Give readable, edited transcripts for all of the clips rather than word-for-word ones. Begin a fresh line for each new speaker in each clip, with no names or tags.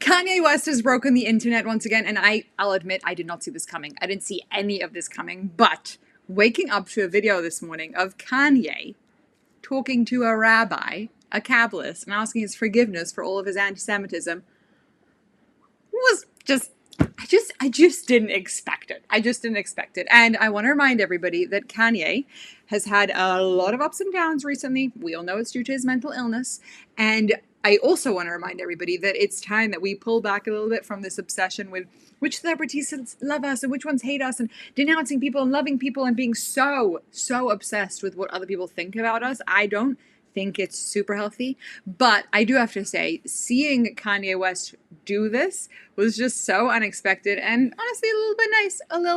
Kanye West has broken the internet once again, and I'll admit I did not see this coming. I didn't see any of this coming, but waking up to a video this morning of Kanye talking to a rabbi, a Kabbalist, and asking his forgiveness for all of his anti-Semitism was I just didn't expect it. I just didn't expect it. And I want to remind everybody that Kanye has had a lot of ups and downs recently. We all know it's due to his mental illness. And I also want to remind everybody that it's time that we pull back a little bit from this obsession with which celebrities love us and which ones hate us, and denouncing people and loving people and being so obsessed with what other people think about us. I don't think it's super healthy, but I do have to say, seeing Kanye West do this was just so unexpected and honestly a little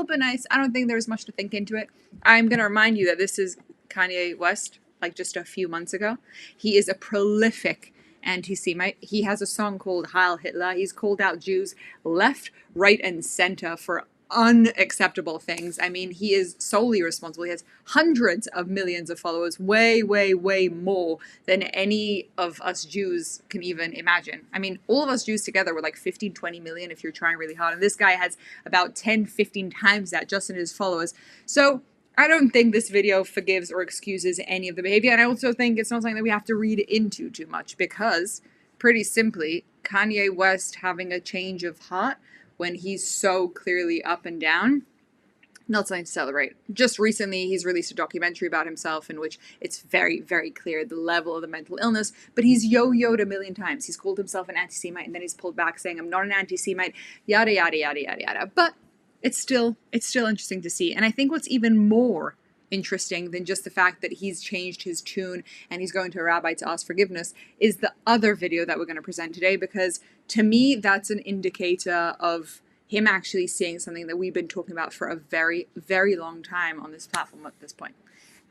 bit nice. I don't think there was much to think into it. I'm going to remind you that this is Kanye West, like just a few months ago. He is a prolific anti-Semite. He has a song called Heil Hitler. He's called out Jews left, right, and center for unacceptable things. I mean, he is solely responsible. He has hundreds of millions of followers, way more than any of us Jews can even imagine. I mean, all of us Jews together were like 15, 20 million if you're trying really hard. And this guy has about 10, 15 times that just in his followers. So I don't think this video forgives or excuses any of the behavior. And I also think it's not something that we have to read into too much, because pretty simply, Kanye West having a change of heart when he's so clearly up and down, not something to celebrate. Just recently, he's released a documentary about himself in which it's very clear the level of the mental illness, but he's yo-yoed a million times. He's called himself an anti-Semite, and then he's pulled back saying, I'm not an anti-Semite, yada, yada, yada, yada, yada. But it's still interesting to see. And I think what's even more interesting than just the fact that he's changed his tune and he's going to a rabbi to ask forgiveness is the other video that we're going to present today, because to me that's an indicator of him actually seeing something that we've been talking about for a very long time on this platform at this point.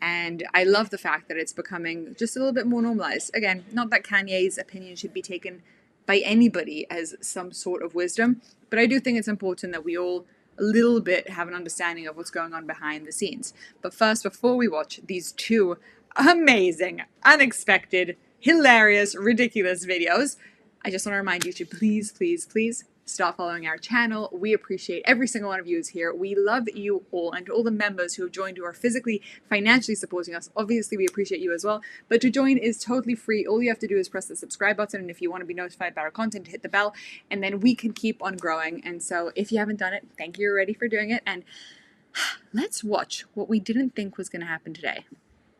And I love the fact that it's becoming just a little bit more normalized. Again, not that Kanye's opinion should be taken by anybody as some sort of wisdom, but I do think it's important that we all a little bit have an understanding of what's going on behind the scenes. But first, before we watch these two amazing, unexpected, hilarious, ridiculous videos, I just want to remind you to please start following our channel. We appreciate every single one of you who's here. We love you all, and to all the members who have joined who are physically, financially supporting us. Obviously, we appreciate you as well. But to join is totally free. All you have to do is press the subscribe button, and if you want to be notified about our content, hit the bell, and then we can keep on growing. And so if you haven't done it, thank you already for doing it. And let's watch what we didn't think was going to happen today.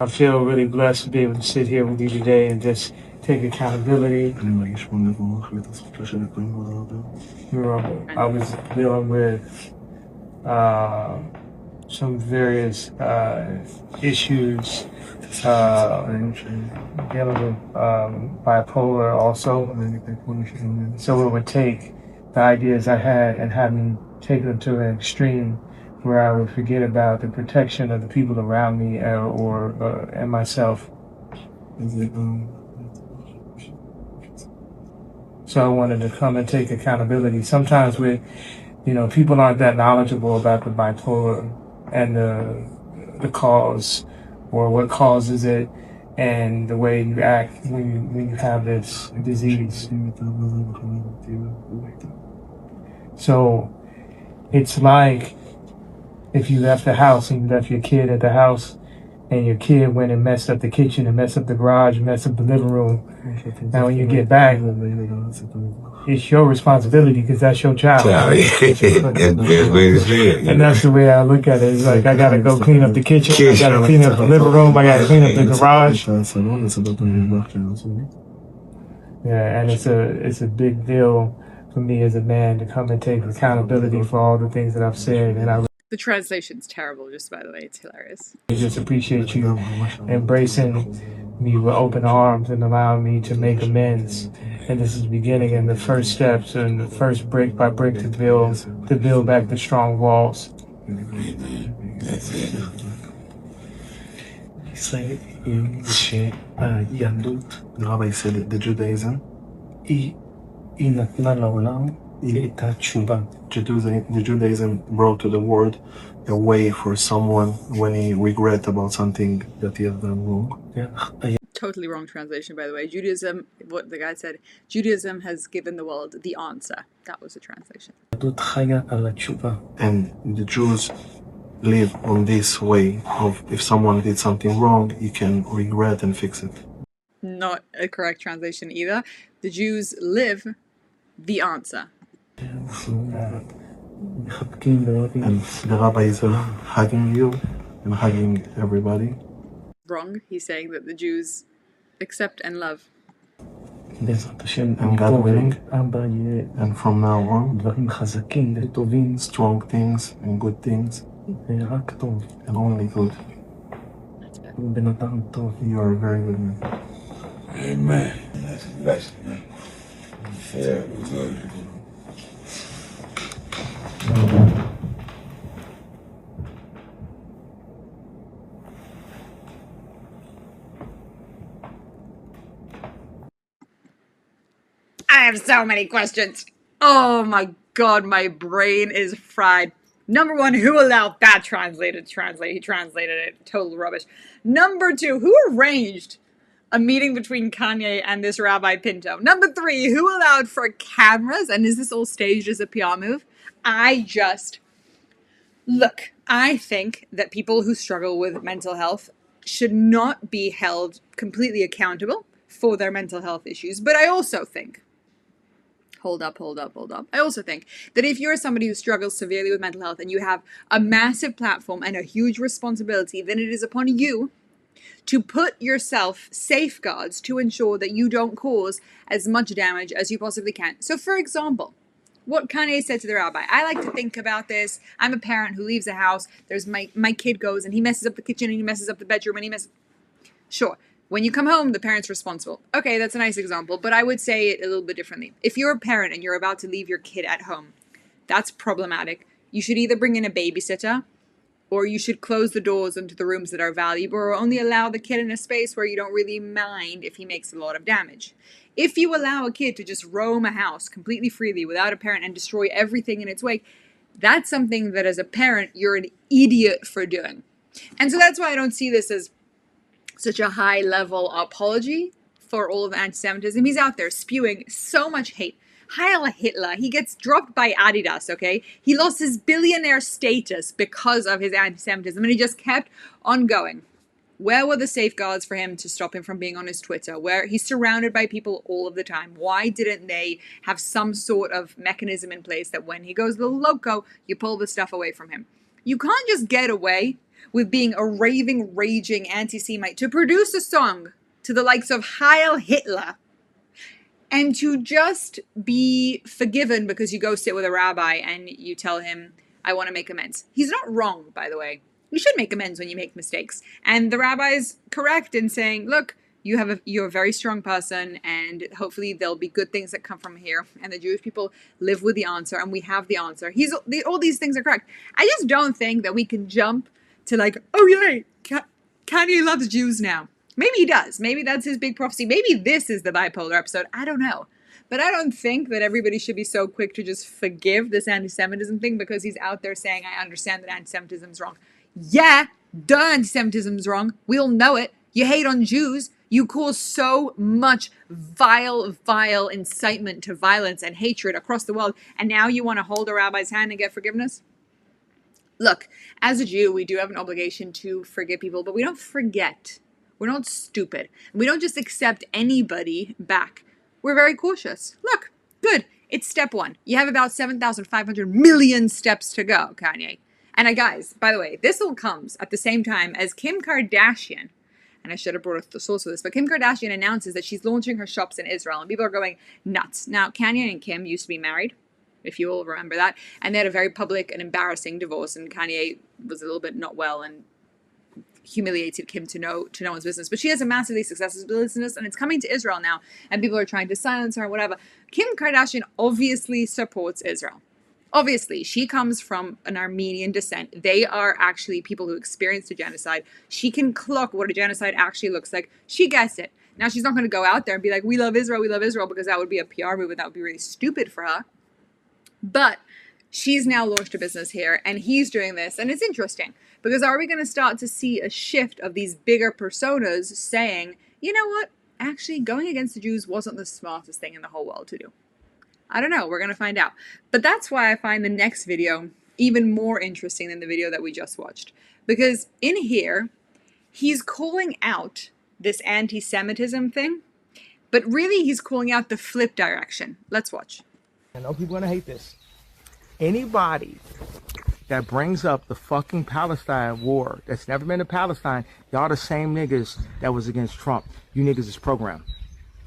I feel really blessed to be able to sit here with you today and just take accountability. I was dealing with some various issues, dealing with bipolar also. So it would take the ideas I had and have me take them to an extreme where I would forget about the protection of the people around me and myself. So I wanted to come and take accountability. Sometimes people aren't that knowledgeable about the bipolar and the cause or what causes it and the way you act when you have this disease. So it's like if you left the house and you left your kid at the house and your kid went and messed up the kitchen and messed up the garage and messed up the living room. Now when you get back, it's your responsibility because that's your child. And that's the way I look at it. It's like I gotta go clean up the kitchen, I gotta clean up the living room, I gotta clean up the garage. Yeah, and it's a big deal for me as a man to come and take accountability for all the things that I've said. And
the translation's terrible, just by the way. It's hilarious.
I just appreciate you embracing me with open arms and allowing me to make amends. And this is the beginning and the first steps and the first brick by brick to build back the strong walls.
Say się Jadut, Rabbi said the Judaism, I the Judaism brought to the world a way for someone when he regret about something that he has done wrong. Yeah.
totally wrong translation, by the way. Judaism, what the guy said, Judaism has given the world the answer. That was the translation.
And the Jews live on this way of if someone did something wrong, you can regret and fix it.
Not a correct translation either. The Jews live the answer.
And the rabbi is hugging you and hugging everybody.
Wrong. He's saying that the Jews accept and love.
And God willing, and from now on, strong things and good things, and only good. You are a very good man.
Amen. That's a blessing, man. Yeah, we love you.
I have so many questions. Oh my god, my brain is fried. Number one, who allowed that translator to translate? He translated it. Total rubbish. Number two, who arranged a meeting between Kanye and this Rabbi Pinto? Number three, who allowed for cameras? And is this all staged as a PR move? Look, I think that people who struggle with mental health should not be held completely accountable for their mental health issues. But I also think, hold up. I also think that if you're somebody who struggles severely with mental health and you have a massive platform and a huge responsibility, then it is upon you to put yourself safeguards to ensure that you don't cause as much damage as you possibly can. So, for example, what Kanye said to the rabbi, I like to think about this. I'm a parent who leaves a house. There's my kid goes and he messes up the kitchen and he messes up the bedroom and he messes. Sure. When you come home, the parent's responsible. Okay, that's a nice example, but I would say it a little bit differently. If you're a parent and you're about to leave your kid at home, that's problematic. You should either bring in a babysitter or you should close the doors into the rooms that are valuable or only allow the kid in a space where you don't really mind if he makes a lot of damage. If you allow a kid to just roam a house completely freely without a parent and destroy everything in its wake, that's something that as a parent, you're an idiot for doing. And so that's why I don't see this as such a high-level apology for all of anti-Semitism. He's out there spewing so much hate. Heil Hitler. He gets dropped by Adidas, okay? He lost his billionaire status because of his anti-Semitism, and he just kept on going. Where were the safeguards for him to stop him from being on his Twitter? Where he's surrounded by people all of the time. Why didn't they have some sort of mechanism in place that when he goes a little loco, you pull the stuff away from him? You can't just get away with being a raving, raging anti-Semite to produce a song to the likes of Heil Hitler and to just be forgiven because you go sit with a rabbi and you tell him, I want to make amends. He's not wrong, by the way. You should make amends when you make mistakes. And the rabbi's correct in saying, look, you're a very strong person and hopefully there'll be good things that come from here. And the Jewish people live with the answer and we have the answer. All these things are correct. I just don't think that we can jump to like, oh yeah, Kanye loves Jews now. Maybe he does. Maybe that's his big prophecy. Maybe this is the bipolar episode. I don't know. But I don't think that everybody should be so quick to just forgive this anti-Semitism thing because he's out there saying, I understand that anti-Semitism is wrong. Yeah, duh, anti-Semitism is wrong. We all know it. You hate on Jews. You cause so much vile incitement to violence and hatred across the world. And now you want to hold a rabbi's hand and get forgiveness? Look, as a Jew, we do have an obligation to forgive people, but we don't forget. We're not stupid. We don't just accept anybody back. We're very cautious. Look, good. It's step one. You have about 7,500 million steps to go, Kanye. And guys, by the way, this all comes at the same time as Kim Kardashian, and I should have brought the source of this, but Kim Kardashian announces that she's launching her shops in Israel, and people are going nuts. Now, Kanye and Kim used to be married, if you all remember that, and they had a very public and embarrassing divorce, and Kanye was a little bit not well and humiliated Kim to no one's business. But she has a massively successful business, and it's coming to Israel now, and people are trying to silence her and whatever. Kim Kardashian obviously supports Israel. Obviously, she comes from an Armenian descent. They are actually people who experienced a genocide. She can clock what a genocide actually looks like. She gets it. Now, she's not going to go out there and be like, we love Israel, because that would be a PR move and that would be really stupid for her. But she's now launched a business here, and he's doing this, and it's interesting because are we going to start to see a shift of these bigger personas saying, you know what? Actually, going against the Jews wasn't the smartest thing in the whole world to do. I don't know. We're going to find out. But that's why I find the next video even more interesting than the video that we just watched. Because in here, he's calling out this anti-Semitism thing, but really he's calling out the flip direction. Let's watch.
I know people are gonna hate this. Anybody that brings up the fucking Palestine war that's never been to Palestine, y'all the same niggas that was against Trump. You niggas is programmed.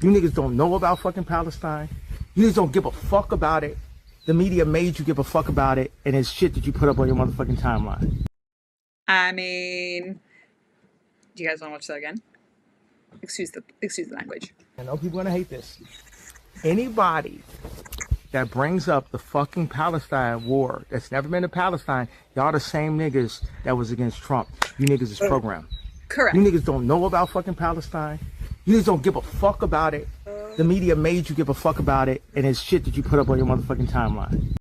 You niggas don't know about fucking Palestine. You niggas don't give a fuck about it. The media made you give a fuck about it, and it's shit that you put up on your motherfucking timeline.
I mean, do you guys want to watch that again? Excuse the language.
I know people are gonna hate this. Anybody that brings up the fucking Palestine war that's never been to Palestine, y'all the same niggas that was against Trump. You niggas is programmed.
Correct.
You niggas don't know about fucking Palestine. You niggas don't give a fuck about it. The media made you give a fuck about it, and it's shit that you put up on your motherfucking timeline.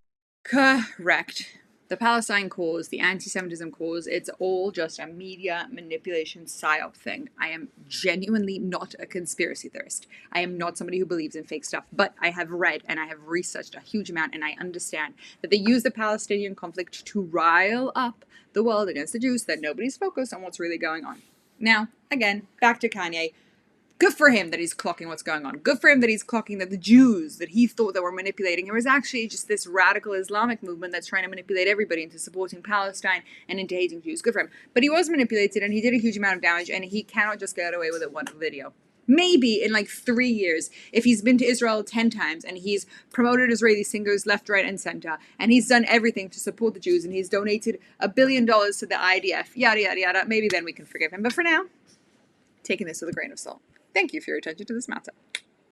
Correct. The Palestine cause, the anti-Semitism cause, it's all just a media manipulation psyop thing. I am genuinely not a conspiracy theorist. I am not somebody who believes in fake stuff, but I have read and I have researched a huge amount, and I understand that they use the Palestinian conflict to rile up the world against the Jews, that nobody's focused on what's really going on. Now, again, back to Kanye. Good for him that he's clocking what's going on. Good for him that he's clocking that the Jews that he thought that were manipulating him was actually just this radical Islamic movement that's trying to manipulate everybody into supporting Palestine and into hating Jews. Good for him. But he was manipulated and he did a huge amount of damage, and he cannot just get away with it one video. Maybe in like 3 years, if he's been to Israel 10 times and he's promoted Israeli singers left, right, and center, and he's done everything to support the Jews, and he's donated $1 billion to the IDF, yada, yada, yada, maybe then we can forgive him. But for now, taking this with a grain of salt. Thank you for your attention to this matter.